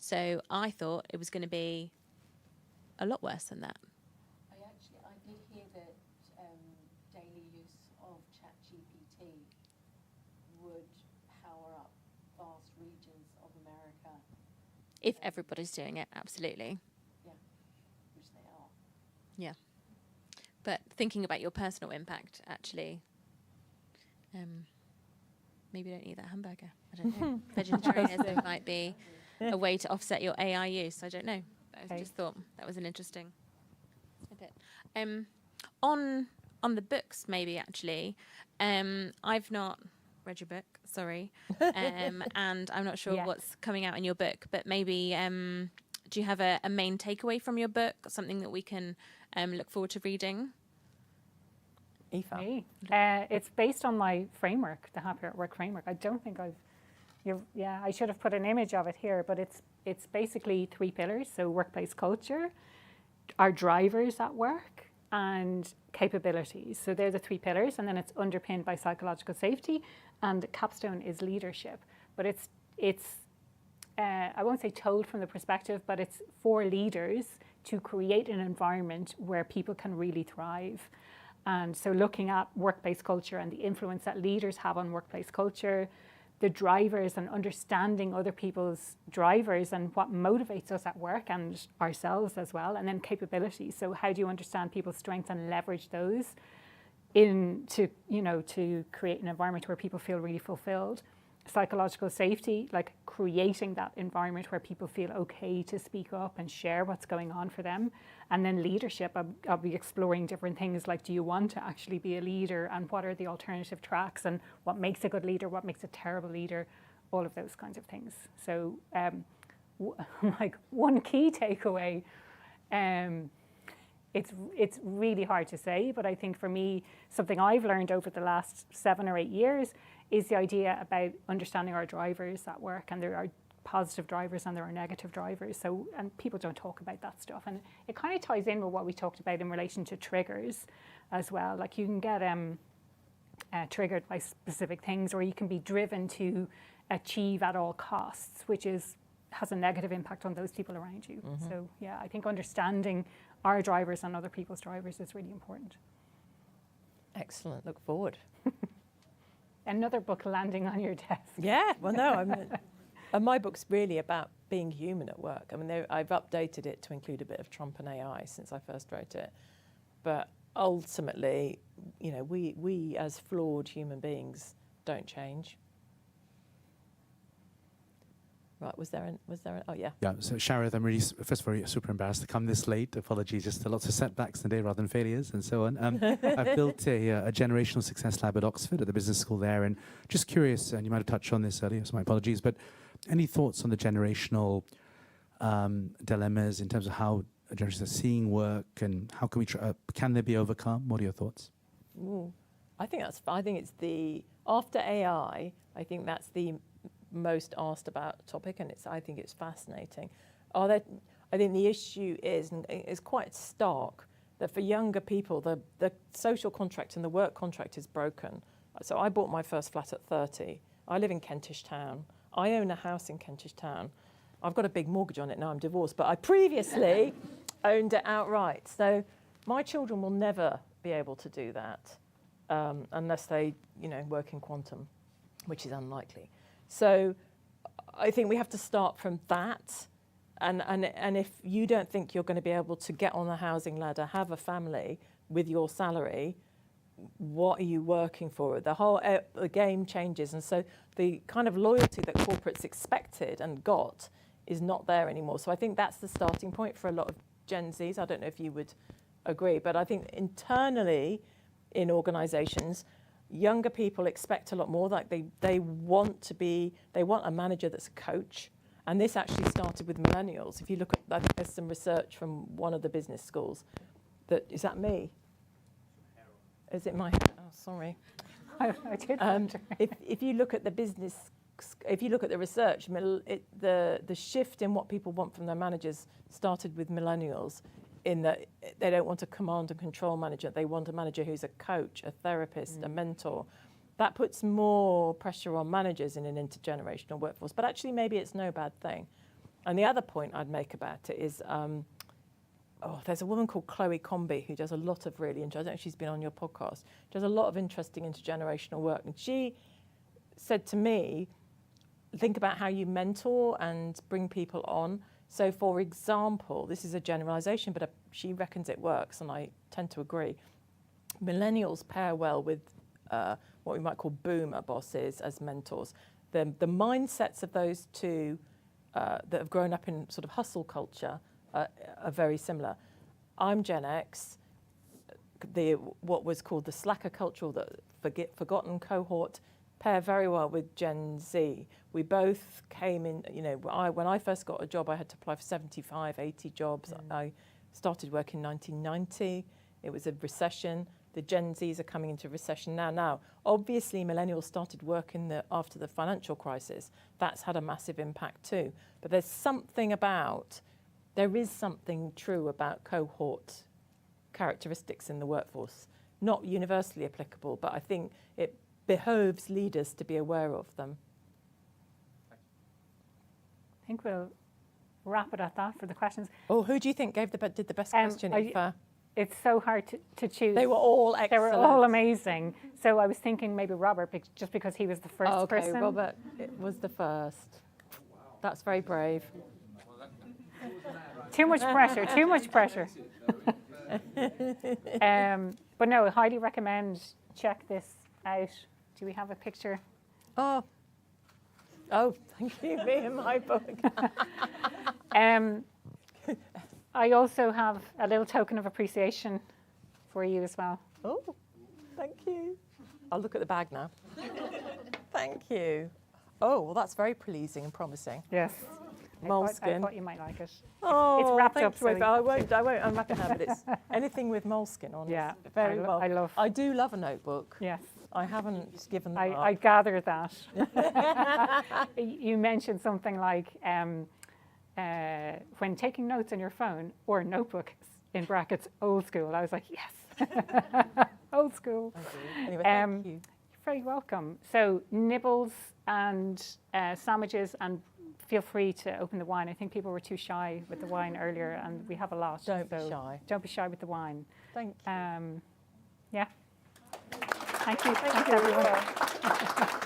So I thought it was going to be a lot worse than that. I did hear that daily use of ChatGPT would power up vast regions of America. If everybody's doing it, absolutely. Yeah, which they are. Yeah. But thinking about your personal impact, actually, maybe don't eat that hamburger. I don't know. Vegetarianism might be a way to offset your AI use. I don't know. I just thought that was an interesting bit. On the books, maybe actually, I've not read your book. Sorry, and I'm not sure what's coming out in your book. But maybe do you have a main takeaway from your book? Something that we can look forward to reading? Aoife. Me. It's based on my framework, the Happier at Work framework. I don't think I should have put an image of it here, but it's basically 3 pillars. So workplace culture, our drivers at work, and capabilities. So they're the 3 pillars, and then it's underpinned by psychological safety, and the capstone is leadership. But it's I won't say told from the perspective, but it's for leaders to create an environment where people can really thrive. And so looking at workplace culture and the influence that leaders have on workplace culture, the drivers and understanding other people's drivers and what motivates us at work and ourselves as well, and then capabilities. So how do you understand people's strengths and leverage those to create an environment where people feel really fulfilled? Psychological safety, like creating that environment where people feel okay to speak up and share what's going on for them. And then leadership, I'll be exploring different things like, do you want to actually be a leader, and what are the alternative tracks, and what makes a good leader, what makes a terrible leader, all of those kinds of things. So like one key takeaway, it's really hard to say, but I think for me, something I've learned over the last 7 or 8 years is the idea about understanding our drivers at work, and there are positive drivers and there are negative drivers. So, and people don't talk about that stuff, and it kind of ties in with what we talked about in relation to triggers as well. Like you can get triggered by specific things, or you can be driven to achieve at all costs, which has a negative impact on those people around you. Mm-hmm. So yeah, I think understanding our drivers and other people's drivers is really important. Excellent. Look forward. Another book landing on your desk. Yeah, well, no, and my book's really about being human at work. I mean, I've updated it to include a bit of Trump and AI since I first wrote it. But ultimately, we as flawed human beings don't change. Right, was there an, oh yeah. Yeah, so Sharad, I'm really, first of all, super embarrassed to come this late. Apologies, just lots of setbacks today rather than failures and so on. I've built a generational success lab at Oxford, at the business school there, and just curious, and you might have touched on this earlier, so my apologies, but any thoughts on the generational dilemmas in terms of how generations are seeing work, and how can we can they be overcome? What are your thoughts? Ooh, I think it's after AI, I think that's the most asked about topic, and I think it's fascinating. I think the issue is, and it's quite stark, that for younger people, the social contract and the work contract is broken. So I bought my first flat at 30. I live in Kentish Town. I own a house in Kentish Town. I've got a big mortgage on it now, I'm divorced, but I previously owned it outright. So my children will never be able to do that unless they, work in quantum, which is unlikely. So I think we have to start from that. And if you don't think you're going to be able to get on the housing ladder, have a family with your salary, what are you working for? The whole the game changes. And so the kind of loyalty that corporates expected and got is not there anymore. So I think that's the starting point for a lot of Gen Zs. I don't know if you would agree, but I think internally in organizations, younger people expect a lot more. Like they want a manager that's a coach. And this actually started with millennials. If you look at, I think there's some research from one of the business schools. Is that me? Is it my hair? Oh, sorry. I did. If you look at the research, the shift in what people want from their managers started with millennials, in that they don't want a command and control manager. They want a manager who's a coach, a therapist, a mentor. That puts more pressure on managers in an intergenerational workforce. But actually, maybe it's no bad thing. And the other point I'd make about it is, there's a woman called Chloe Comby who does a lot of really interesting, I don't know if she's been on your podcast, does a lot of interesting intergenerational work. And she said to me, think about how you mentor and bring people on. So, for example, this is a generalization, but she reckons it works, and I tend to agree. Millennials pair well with what we might call boomer bosses as mentors. The mindsets of those two that have grown up in sort of hustle culture are very similar. I'm Gen X. What was called the slacker culture, the forgotten cohort, pair very well with Gen Z. We both came in, when I first got a job, I had to apply for 75, 80 jobs. I started work in 1990. It was a recession. the Gen Zs are coming into recession now. Now, obviously, millennials started working after the financial crisis. That's had a massive impact too. But there is something true about cohort characteristics in the workforce. Not universally applicable, but I think it behoves leaders to be aware of them. I think we'll wrap it at that for the questions. Oh, who do you think did the best question, Aoife? It's so hard to choose. They were all excellent. They were all amazing. So I was thinking maybe Robert, just because he was the first person. Robert was the first. That's very brave. Too much pressure, too much pressure. But no, I highly recommend, check this out. Do we have a picture? Oh, thank you, me and my book. I also have a little token of appreciation for you as well. Oh, thank you. I'll look at the bag now. Thank you. Oh, well, that's very pleasing and promising. Yes. Moleskin. I thought you might like it. Oh, it's wrapped thanks, up. So I won't unwrap it now, but it's anything with moleskin on. Yeah, very well. I do love a notebook. Yes. I haven't given them up. I gather that. You mentioned something like when taking notes on your phone or notebook, in brackets, old school. I was like, yes, old school. Anyway, thank you. You're very welcome. So nibbles and sandwiches, and feel free to open the wine. I think people were too shy with the wine earlier, and we have a lot. Don't be shy. Don't be shy with the wine. Thank you. Yeah. Thank you. Thanks, everyone.